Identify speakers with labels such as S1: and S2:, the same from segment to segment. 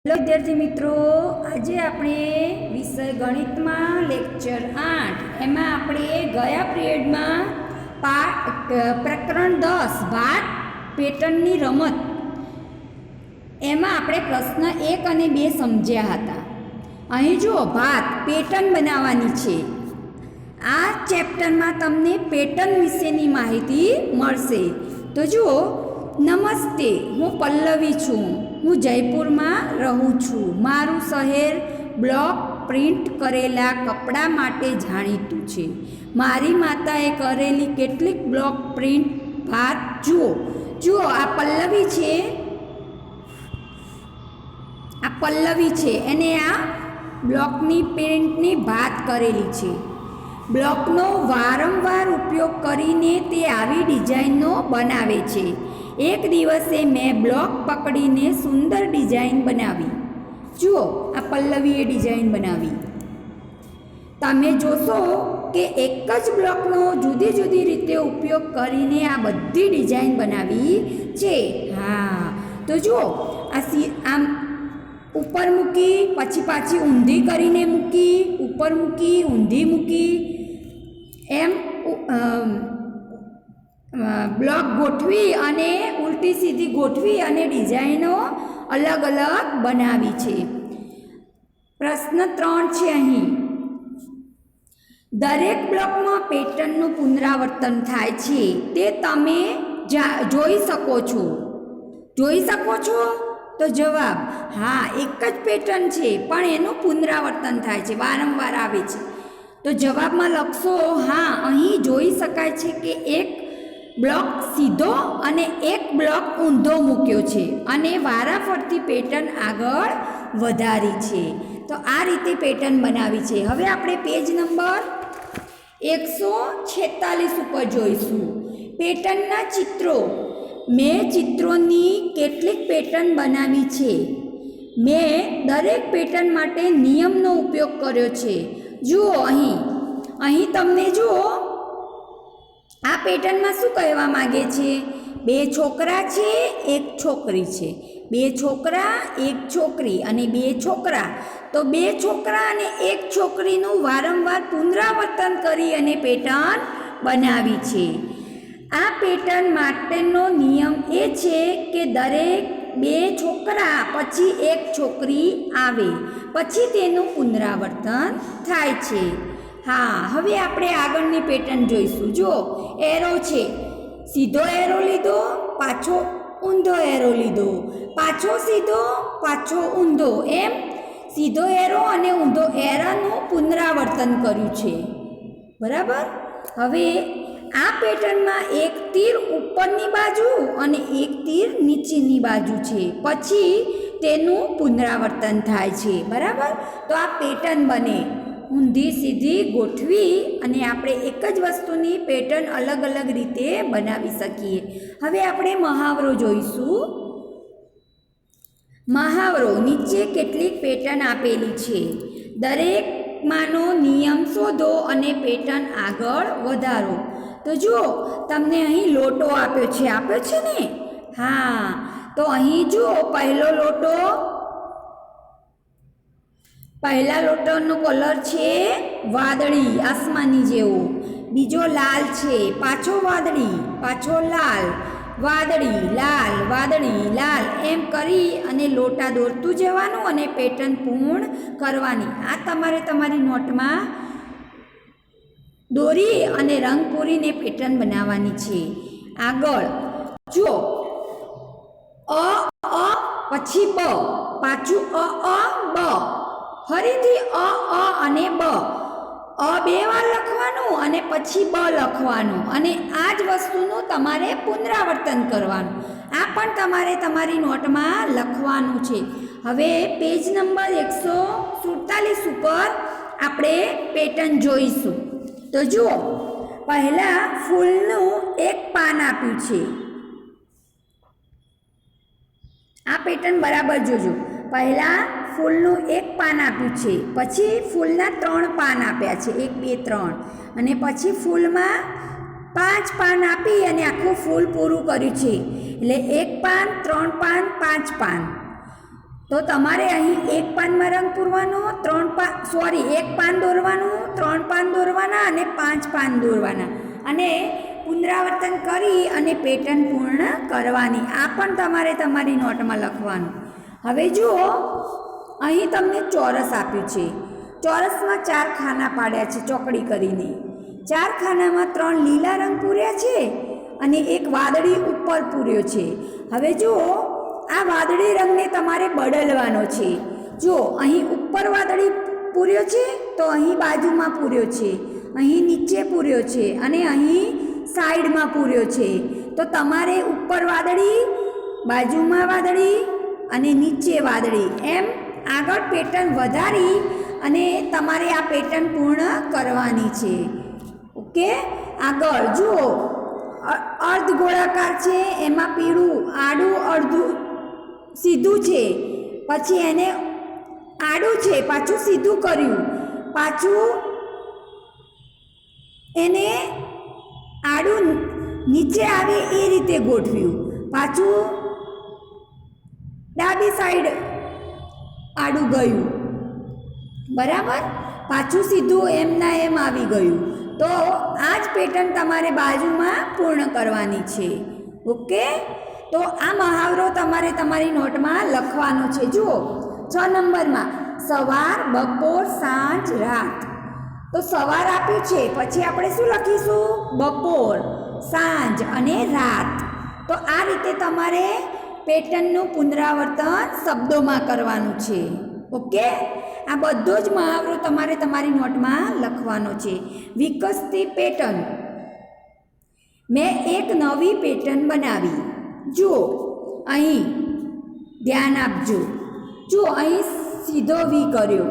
S1: Hello વિદ્યાર્થી મિત્રો, આજે આપણે વિષય ગણિતમાં લેક્ચર 8 એમાં આપણે ગયા પિરિયડમાં પ્રકરણ 10 ભાત પેટર્નની રમત એમાં આપણે પ્રશ્ન 1 અને 2 સમજ્યા હતા. અહીં જુઓ, ભાત પેટર્ન બનાવવાની છે. આ ચેપ્ટરમાં તમને પેટર્ન વિશેની માહિતી મળશે. તો જુઓ, નમસ્તે, હું પલ્લવી છું. હું જયપુરમાં રહું છું. મારું શહેર બ્લોક પ્રિન્ટ કરેલા કપડાં માટે જાણીતું છે. મારી માતાએ કરેલી કેટલીક બ્લોક પ્રિન્ટ ભાત જુઓ. જુઓ, આ પલ્લવી છે એને આ બ્લોકની પ્રિન્ટની ભાત કરેલી છે. બ્લોકનો વારંવાર ઉપયોગ કરીને તે આવી ડિઝાઇનો બનાવે છે. એક દિવસે મેં બ્લોક પકડીને સુંદર ડિઝાઇન બનાવી. જુઓ, આ પલ્લવીએ ડિઝાઇન બનાવી. તમે જોશો કે એક જ બ્લોકનો જુદી જુદી રીતે ઉપયોગ કરીને આ બધી ડિઝાઇન બનાવી છે. હા, તો જુઓ, આમ ઉપર મૂકી, પછી પાછી ઊંધી કરીને મૂકી, ઉપર મૂકી, ઊંધી મૂકી, એમ બ્લોક ગોઠવી અને ઉલટી સીધી ગોઠવી અને ડિઝાઇનો અલગ અલગ બનાવી છે. પ્રશ્ન 3 છે અહીં. દરેક બ્લોકમાં પેટર્નનું પુનરાવર્તન થાય છે તે તમે જોઈ શકો છો. જોઈ શકો છો? તો જવાબ હા, એક જ પેટર્ન છે પણ એનું પુનરાવર્તન થાય છે, વારંવાર આવે છે. તો જવાબમાં લખશો હા, અહીં જોઈ શકાય છે કે એક બ્લોક સીધો અને એક બ્લોક ઊંધો મૂક્યો છે અને વારાફરતી પેટર્ન આગળ વધારી છે. તો આ રીતે પેટર્ન બનાવી છે. હવે આપણે પેજ નંબર 146 ઉપર જોઈશું. પેટર્નના ચિત્રો. મેં ચિત્રોની કેટલીક પેટર્ન બનાવી છે. મેં દરેક પેટર્ન માટે નિયમનો ઉપયોગ કર્યો છે. જુઓ, અહીં તમને જુઓ, આ પેટર્નમાં શું કહેવા માગે છે? 2 છોકરા છે, 1 છોકરી છે. 2 છોકરા, 1 છોકરી અને 2 છોકરા. તો 2 છોકરા અને 1 છોકરીનું વારંવાર પુનરાવર્તન કરી અને પેટર્ન બનાવી છે. આ પેટર્ન માટેનો નિયમ એ છે કે દરેક 2 છોકરા પછી 1 છોકરી આવે, પછી તેનું પુનરાવર્તન થાય છે. હા, હવે આપણે આગળની પેટર્ન જોઈશું. જો, એરો છે, સીધો એરો લીધો, પાછો ઊંધો એરો લીધો, પાછો સીધો, પાછો ઊંધો, એમ સીધો એરો અને ઊંધો એરાનું પુનરાવર્તન કર્યું છે. બરાબર? હવે આ પેટર્નમાં એક તીર ઉપરની બાજુ અને એક તીર નીચેની બાજુ છે, પછી તેનું પુનરાવર્તન થાય છે. બરાબર? તો આ પેટર્ન બને. ઊંધી સીધી ગોઠવી અને આપણે એક જ વસ્તુની પેટર્ન અલગ અલગ રીતે બનાવી શકીએ. હવે આપણે મહાવરો જોઈશું. મહાવરો. નીચે કેટલીક પેટર્ન આપેલી છે. દરેકમાંનો નિયમ શોધો અને પેટર્ન આગળ વધારો. તો જુઓ, તમને અહીં લોટો આપ્યો છે ને? હા, તો અહીં જુઓ, પહેલા લોટોનો કલર છે વાદળી, આસમાની જેવો. બીજો લાલ છે, પાછો વાદળી, પાછો લાલ, વાદળી, લાલ, વાદળી, લાલ, એમ કરી અને લોટા દોરતું જવાનું અને પેટર્ન પૂર્ણ કરવાની. આ તમારે તમારી નોટમાં દોરી અને રંગ પૂરીને પેટર્ન બનાવવાની છે. આગળ જુઓ, અ પછી બ, પાછું બ, ફરીથી અ અને બ. અ 2 વાર લખવાનું અને પછી બ લખવાનું અને આ જ વસ્તુનું તમારે પુનરાવર્તન કરવાનું. આ પણ તમારે તમારી નોટમાં લખવાનું છે. હવે પેજ નંબર 147 ઉપર આપણે પેટર્ન જોઈશું. તો જુઓ, પહેલાં ફૂલનું એક પાન આપ્યું છે. આ પેટર્ન બરાબર જોજો. પહેલાં ફૂલનું એક પાન આપ્યું છે, પછી ફૂલના 3 પાન આપ્યા છે, 1 2 3, અને પછી ફૂલમાં 5 પાન આપી અને આખું ફૂલ પૂરું કર્યું છે. એટલે 1 પાન, 3 પાન, 5 પાન. તો તમારે અહીં એક પાનમાં રંગ પૂરવાનો, એક પાન દોરવાનું, 3 પાન દોરવાના અને 5 પાન દોરવાના અને પુનરાવર્તન કરી અને પેટર્ન પૂર્ણ કરવાની. આ પણ તમારે તમારી નોટમાં લખવાનું. હવે જુઓ, અહીં તમને ચોરસ આપ્યું છે. ચોરસમાં 4 ખાના પાડ્યા છે ચોકડી કરીને. 4 ખાનામાં 3 લીલા રંગ પૂર્યા છે અને એક વાદળી ઉપર પૂર્યો છે. હવે જુઓ, આ વાદળી રંગને તમારે બદલવાનો છે. જો અહીં ઉપર વાદળી પૂર્યો છે તો અહીં બાજુમાં પૂર્યો છે, અહીં નીચે પૂર્યો છે અને અહીં સાઈડમાં પૂર્યો છે. તો તમારે ઉપર વાદળી, બાજુમાં વાદળી અને નીચે વાદળી એમ આગળ પેટર્ન વધારી અને તમારે આ પેટર્ન પૂર્ણ કરવાની છે. ઓકે, આગળ જુઓ, અર્ધ ગોળાકાર છે, એમાં પીળું આડું અડધું સીધું છે, પછી એને આડું છે પાછું સીધું કર્યું, પાછું એને આડું નીચે આવે એ રીતે ગોઠવ્યું, પાછું ડાબી સાઈડ આડું ગયું, બરાબર, પાછું સીધું એમના એમ આવી ગયું. તો આ જ પેટર્ન તમારે બાજુમાં પૂર્ણ કરવાની છે. ઓકે, તો આ મહાવરો તમારે તમારી નોટમાં લખવાનો છે. જુઓ, 6 નંબરમાં સવાર, બપોર, સાંજ, રાત. તો સવાર આપ્યું છે, પછી આપણે શું લખીશું? બપોર, સાંજ અને રાત. તો આ રીતે તમારે પેટર્નનું પુનરાવર્તન શબ્દોમાં કરવાનું છે. ઓકે, આ બધો જ મહાવરો તમારે તમારી નોટમાં લખવાનો છે. વિકસતી પેટર્ન. મેં એક નવી પેટર્ન બનાવી. જુઓ, અહીં ધ્યાન આપજો. જુઓ, અહીં સીધો વી કર્યો,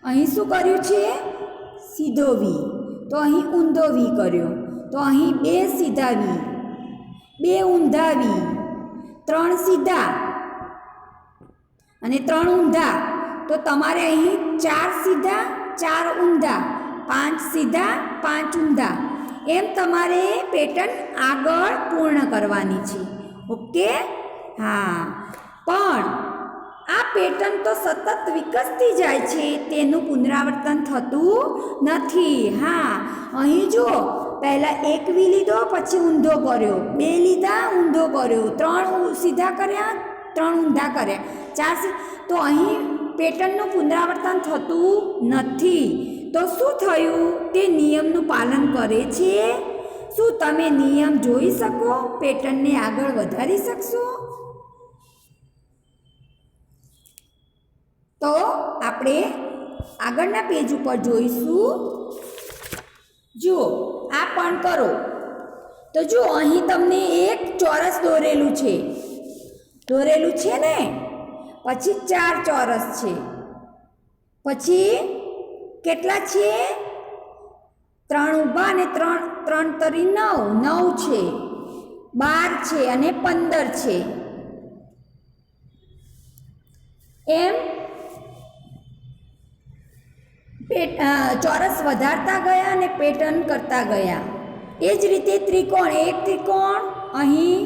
S1: અહીં શું કર્યું છે? સીધો વી. તો અહીં ઊંધો વી કર્યો, તો અહીં 2 સીધા વી, 2 ઊંધા વી, 3 સીધા અને 3 ઊંધા. તો તમારે અહીં 4 સીધા, 4 ઊંધા, 5 સીધા, 5 ઊંધા એમ તમારે પેટર્ન આગળ પૂર્ણ કરવાની છે. ઓકે, હા, પણ આ પેટર્ન તો સતત વિકસતી જાય છે, તેનું પુનરાવર્તન થતું નથી. હા, અહીં જુઓ, પહેલાં 1 વી લીધો, પછી ઊંધો કર્યો, 2 લીધા, ઊંધો કર્યો, 3 સીધા કર્યા, 3 ઊંધા કર્યા, 4. તો અહીં પેટર્નનું પુનરાવર્તન થતું નથી. તો શું થયું? તે નિયમનું પાલન કરે છે. શું તમે નિયમ જોઈ શકો? પેટર્નને આગળ વધારી શકશો? તો આપણે આગળના પેજ ઉપર જોઈશું. જુઓ, આ પણ કરો. તો જુઓ, અહીં તમને એક ચોરસ દોરેલું છે ને, પછી 4 ચોરસ છે, પછી કેટલા છે? 3 ઊભા અને 3 તરી 9 છે, 12 છે અને 15 છે. એમ ચોરસ વધારતા ગયા અને પેટર્ન કરતા ગયા. એ જ રીતે ત્રિકોણ, એક ત્રિકોણ, અહીં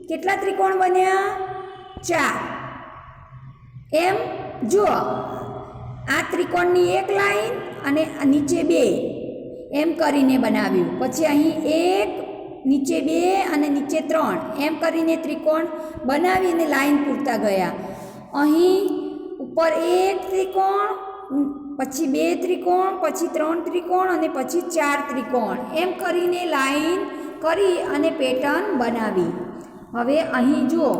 S1: કેટલા ત્રિકોણ બન્યા? 4. એમ જુઓ, આ ત્રિકોણની એક લાઈન અને નીચે 2 એમ કરીને બનાવ્યું. પછી અહીં 1, નીચે 2 અને નીચે 3 એમ કરીને ત્રિકોણ બનાવીને લાઈન પૂરતા ગયા. અહીં ઉપર 1 ત્રિકોણ, પછી 2 ત્રિકોણ, પછી 3 ત્રિકોણ અને પછી 4 ત્રિકોણ એમ કરીને લાઈન કરી અને પેટર્ન બનાવી. હવે અહીં જુઓ,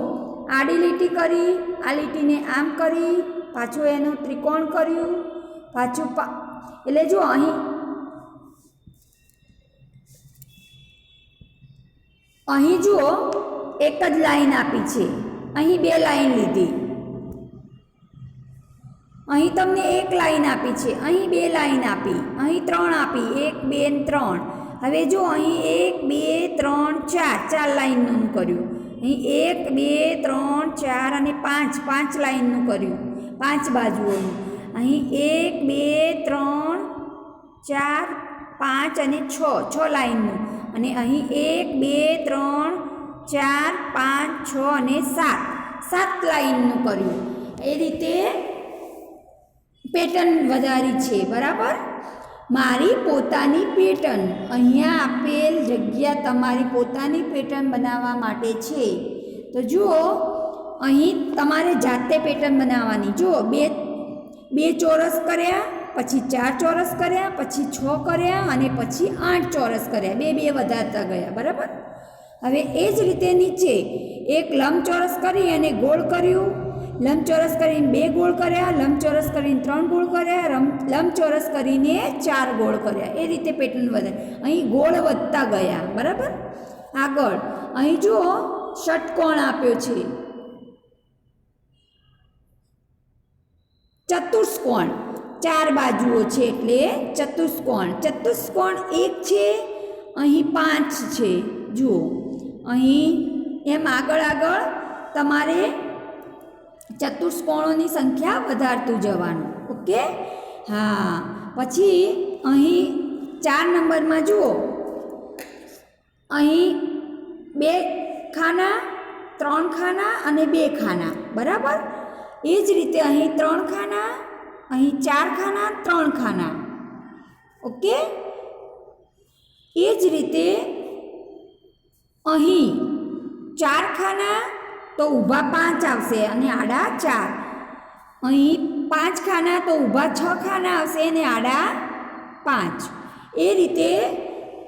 S1: આડી લીટી કરી, આ લીટીને આમ કરી, પાછું એનું ત્રિકોણ કર્યું, પાછું એટલે જુઓ, અહીં જુઓ, એક જ લાઈન આપી છે, અહીં 2 લાઈન લીધી, અહીં તમને 1 લાઈન આપી છે, અહીં 2 લાઈન આપી, અહીં 3 આપી, 1 2 અને 3. હવે જો અહીં 1 2 3 4 લાઈનનું કર્યું, અહીં 1 2 3 4 અને 5 લાઈનનું કર્યું, 5 બાજુઓનું. અહીં 1 2 3 4 5 અને 6 લાઈનનું, અને અહીં 1 2 3 4 5 6 અને 7 લાઈનનું કર્યું. એ રીતે પેટર્ન વધારી છે. બરાબર. મારી પોતાની પેટર્ન, અહીંયા આપેલ જગ્યા તમારી પોતાની પેટર્ન બનાવવા માટે છે. તો જુઓ, અહીં તમારે જાતે પેટર્ન બનાવવાની. જુઓ, બે ચોરસ કર્યા, પછી 4 ચોરસ કર્યા, પછી 6 કર્યા અને પછી 8 ચોરસ કર્યા. બે વધારતા ગયા. બરાબર. હવે એ જ રીતે નીચે એક લંબચોરસ કરી અને ગોળ કર્યું, લંબચોરસ કરીને 2 ગોળ કર્યા, લંબચોરસ કરીને 3 ગોળ કર્યા, લંબચોરસ કરીને 4 ગોળ કર્યા. એ રીતે પેટર્ન વધે. અહીં ગોળ વધતા ગયા. બરાબર. આગળ અહીં જુઓ, ષટકોણ આપ્યો છે, ચતુષ્કોણ, 4 બાજુઓ છે એટલે ચતુષ્કોણ. ચતુષ્કોણ 1 છે, અહીં 5 છે. જુઓ, અહીં એમ આગળ તમારે ચતુષ્કોણોની સંખ્યા વધારતું જવાનું. ઓકે. હા, પછી અહીં 4 નંબરમાં જુઓ, અહીં 2 ખાના, 3 ખાના અને 2 ખાના. બરાબર. એ જ રીતે અહીં 3 ખાના, અહીં 4 ખાના, 3 ખાના. ઓકે. એ જ રીતે અહીં 4 ખાના તો ઊભા 5 આવશે અને આડા 4. અહીં 5 ખાના તો ઊભા 6 ખાના આવશે અને આડા 5. એ રીતે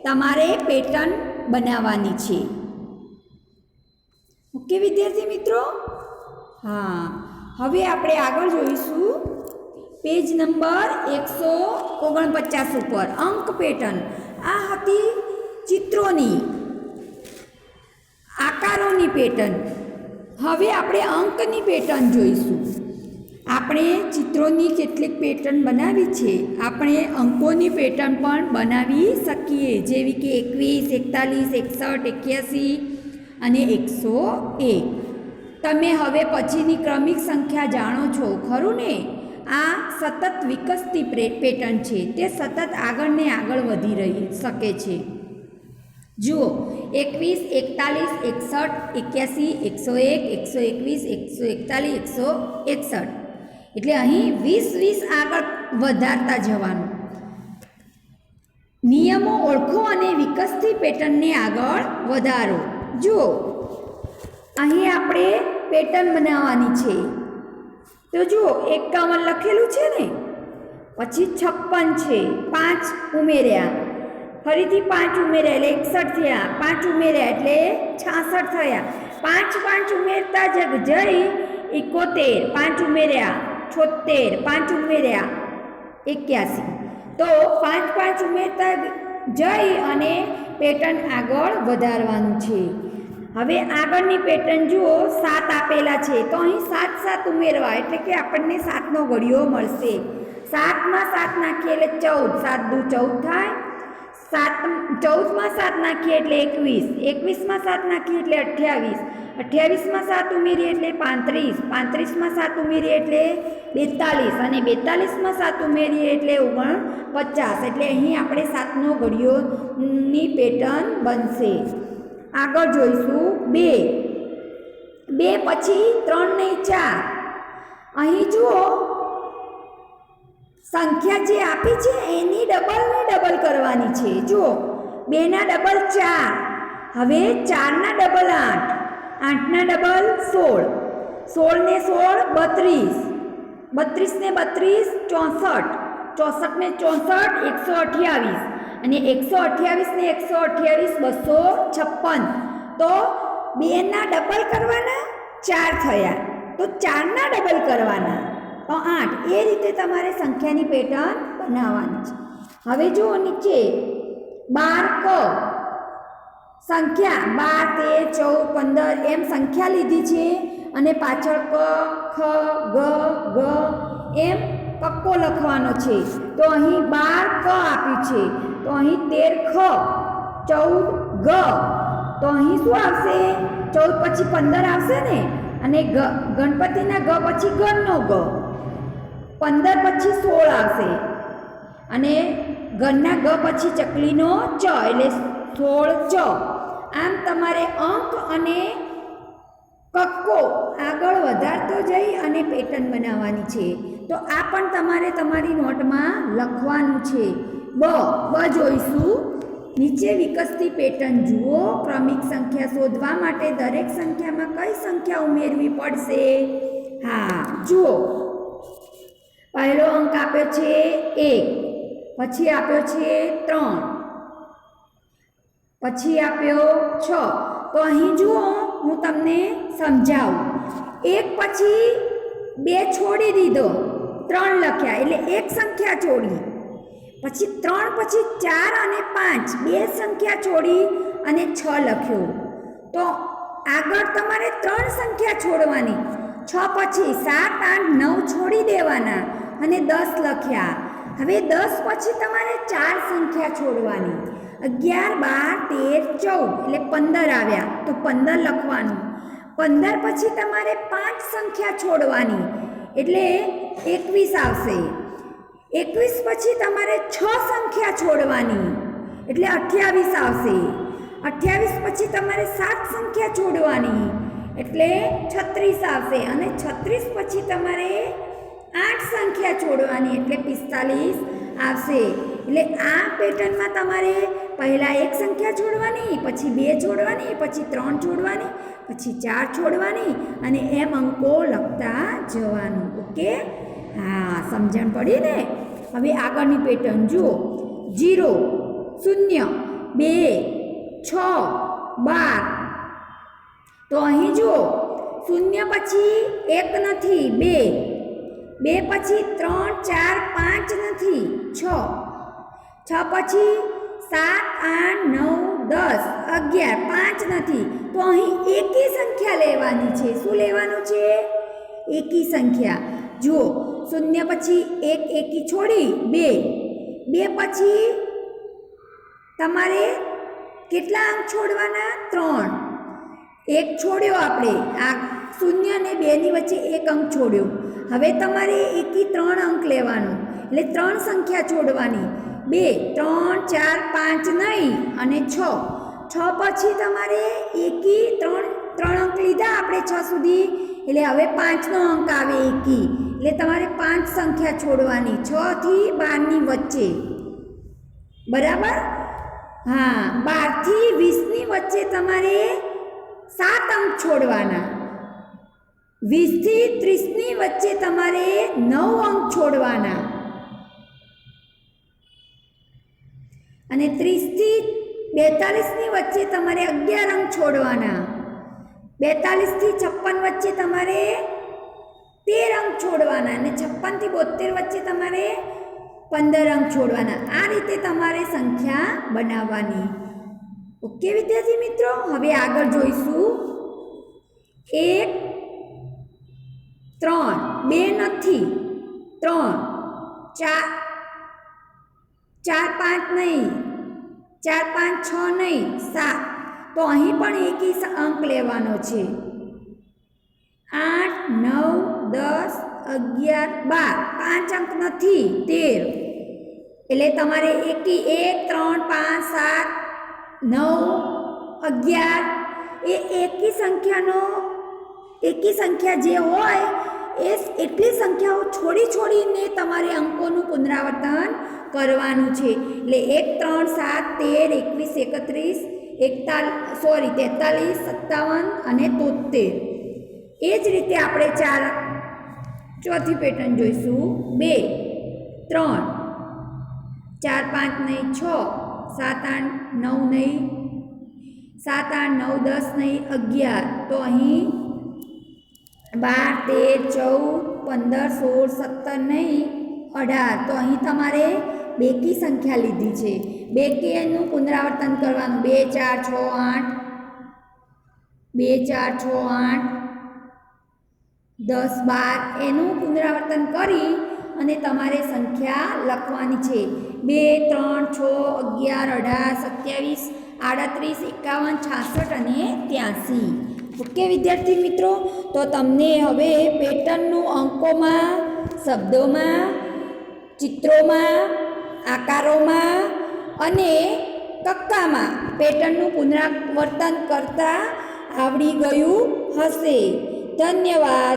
S1: તમારે પેટર્ન બનાવવાની છે. ઓકે વિદ્યાર્થી મિત્રો. હા, હવે આપણે આગળ જોઈશું પેજ નંબર 149 ઉપર અંક પેટર્ન. આ હતી ચિત્રોની, આકારોની પેટર્ન. હવે આપણે અંકની પેટર્ન જોઈશું. આપણે ચિત્રોની કેટલીક પેટર્ન બનાવી છે, આપણે અંકોની પેટર્ન પણ બનાવી શકીએ, જેવી કે 21, 41, 61, 81 અને 101. તમે હવે પછીની ક્રમિક સંખ્યા જાણો છો, ખરું ને? આ સતત વિકસતી પેટર્ન છે. તે સતત આગળ ને આગળ વધી રહી શકે છે. જુઓ, 21, 41, 61, 81, 101, 121, 141, 161. એટલે અહીં 20 આગળ વધારતા જવાનું. નિયમો ઓળખો અને વિકસતી પેટર્નને આગળ વધારો. જુઓ, અહીં આપણે પેટર્ન બનાવવાની છે. તો જુઓ, 51 લખેલું છે ને, પછી 56 છે, 5 ઉમેર્યા, ફરીથી 5 ઉમેર્યા એટલે 61 થયા, 5 ઉમેર્યા એટલે 66 થયા, 5 ઉમેરતા જઈ 71, 5 ઉમેર્યા 76, 5 ઉમેર્યા 81. તો 5 ઉમેરતા જઈ અને પેટર્ન આગળ વધારવાનું છે. હવે આગળની પેટર્ન જુઓ, 7 આપેલા છે તો અહીં 7 ઉમેરવા એટલે કે આપણને 7નો ઘડિયો મળશે. 7માં 7 નાખીએ એટલે 14, 7 દુ 14 થાય. 14માં 7 નાખીએ એટલે 21, 21માં 7 નાખીએ એટલે 28, 28માં 7 ઉમેરીએ એટલે 35, 35માં 7 ઉમેરીએ એટલે 42 અને 42માં 7 ઉમેરીએ એટલે 49. એટલે અહીં આપણે 7નો ઘડિયોની પેટર્ન બનશે. આગળ જોઈશું 2 પછી 3 નહીં 4. અહીં જુઓ, સંખ્યા જે આપી છે એની ડબલ કરવાની છે. જુઓ, 2ના ડબલ 4, હવે 4ના ડબલ 8, 8ના ડબલ 16, 16 ને 16 32, 32 ને 32 64, 64 ને 64 128 અને 128 ને 128 256. તો 2ના ડબલ કરવાના, 4 થયા, તો 4ના ડબલ કરવાના, તો 8. એ રીતે તમારે સંખ્યાની પેટર્ન બનાવવાની છે. હવે જુઓ નીચે 12 ક સંખ્યા 12, 13, 14, 15 એમ સંખ્યા લીધી છે અને પાછળ ક, ખ, ગ એમ કક્કો લખવાનો છે. તો અહીં 12 ક આપ્યું છે, તો અહીં 13 ખ, 14 ગ, તો અહીં શું આવશે? 14 પછી 15 આવશે ને, અને ગણપતિના ગ પછી ગણનો ગ, 15 પછી 16 આવશે અને ગણના ગ પછી ચકલીનો ચ એટલે 16 ચ. આમ તમારે અંક અને કક્કો આગળ વધારતો જઈ અને પેટર્ન બનાવવાની છે. તો આ પણ તમારે તમારી નોટમાં લખવાનું છે. બ જોઈશું. નીચે વિકસતી પેટર્ન જુઓ. ક્રમિક સંખ્યા શોધવા માટે દરેક સંખ્યામાં કઈ સંખ્યા ઉમેરવી પડશે? હા, જુઓ. પહેલો અંક આપ્યો છે 1, પછી આપ્યો છે 3, પછી આપ્યો 6. તો અહીં જુઓ, હું તમને સમજાવું. 1 પછી 2 છોડી દીધો, 3 લખ્યા એટલે એક સંખ્યા છોડી. પછી 3 પછી 4 અને 5 બે સંખ્યા છોડી અને 6 લખ્યો. તો આગળ તમારે 3 સંખ્યા છોડવાની. 6 પછી 7, 8, 9 છોડી દેવાના અને 10 લખ્યા. હવે 10 પછી તમારે 4 સંખ્યા છોડવાની. 11, 12, 13, 14 એટલે 15 આવ્યા તો 15 લખવાનું. 15 પછી તમારે 5 સંખ્યા છોડવાની એટલે 21 આવશે. 21 પછી તમારે 6 સંખ્યા છોડવાની એટલે 28 આવશે. 28 પછી તમારે 7 સંખ્યા છોડવાની એટલે 36 આવશે. અને 36 પછી તમારે 8 સંખ્યા છોડવાની એટલે 45 આવશે. એટલે આ પેટર્નમાં તમારે પહેલાં 1 સંખ્યા છોડવાની, પછી 2 છોડવાની, પછી 3 છોડવાની, પછી 4 છોડવાની અને એમ અંકો લખતા જવાનું. ઓકે, હા, સમજણ પડી ને? હવે આગળની પેટર્ન જુઓ. 0, 0, 2, 6, 12. તો અહીં જુઓ, 0 પછી 1 નથી, 2. 2 પછી 3, 4, 5 નથી, 6. 6 પછી 7, 8, 9, 10, 11, 5 નથી. તો અહીં એકી સંખ્યા લેવાની છે. શું લેવાનું છે? એકી સંખ્યા. જુઓ, 0 પછી 1 એકી છોડી 2. 2 પછી તમારે કેટલા અંક છોડવાના? 3. 1 છોડ્યો આપણે. આ 0 અને 2 ની વચ્ચે 1 અંક છોડ્યો. હવે તમારે એકી 3 અંક લેવાનો એટલે 3 સંખ્યા છોડવાની. 2, 3, 4, 5 નહીં અને 6. 6 પછી તમારે એકી 3 અંક લીધા આપણે 6 સુધી એટલે હવે 5નો અંક આવે એકી એટલે તમારે 5 સંખ્યા છોડવાની 6 થી 12 ની વચ્ચે. બરાબર? હા, 12 થી 20 ની વચ્ચે તમારે 7 અંક છોડવાના. 20 થી 30 ની વચ્ચે તમારે 9 અંક છોડવાના અને 30 થી 42 ની વચ્ચે તમારે 11 અંક છોડવાના. 42 થી 56 વચ્ચે તમારે 13 અંક છોડવાના અને 56 થી 72 વચ્ચે તમારે 15 અંક છોડવાના. આ રીતે તમારે સંખ્યા બનાવવાની. ઓકે વિદ્યાર્થી મિત્રો, હવે આગળ જોઈશું. 1, 3, 2 નથી, 3, 4, 5 નહીં, 4, 5, 6 નહીં, 7. તો અહીં પણ એકી અંક લેવાનો છે. 8, 9, 10, 11, 12, 5 અંક નથી, 13. એટલે તમારે એકી 1, 3, 5, 7, 9, 11 એ એકી સંખ્યા જે હોય એ એટલી સંખ્યાઓ છોડીને તમારે અંકોનું પુનરાવર્તન કરવાનું છે. એટલે 1, 3, 7, 13, 21, 43, 57 અને 73. એ જ રીતે આપણે ચોથી પેટર્ન જોઈશું. 2, 3, 4, 5 નહીં, 6, 7, 8, 9 નહીં, 7, 8, 9, 10 નહીં, 11. તો અહીં 12, 13, 14, 15, 16, 17 નહીં, 18. તો અહીં તમારે બેકી સંખ્યા લીધી છે. બેકીનું પુનરાવર્તન કરવાનું. 2, 4, 6, 8, 2, 4, 6, 8, 10, 12 એનું પુનરાવર્તન કરી અને તમારે સંખ્યા લખવાની છે. 2, 3, 6, 11, 18, 27, 38, 51, 66 અને 83. ઓકે વિદ્યાર્થી મિત્રો, તો તમને હવે પેટર્નનું અંકોમાં, શબ્દોમાં, ચિત્રોમાં, આકારોમાં અને કક્કામાં પેટર્નનું પુનરાવર્તન કરતાં આવડી ગયું હશે. ધન્યવાદ.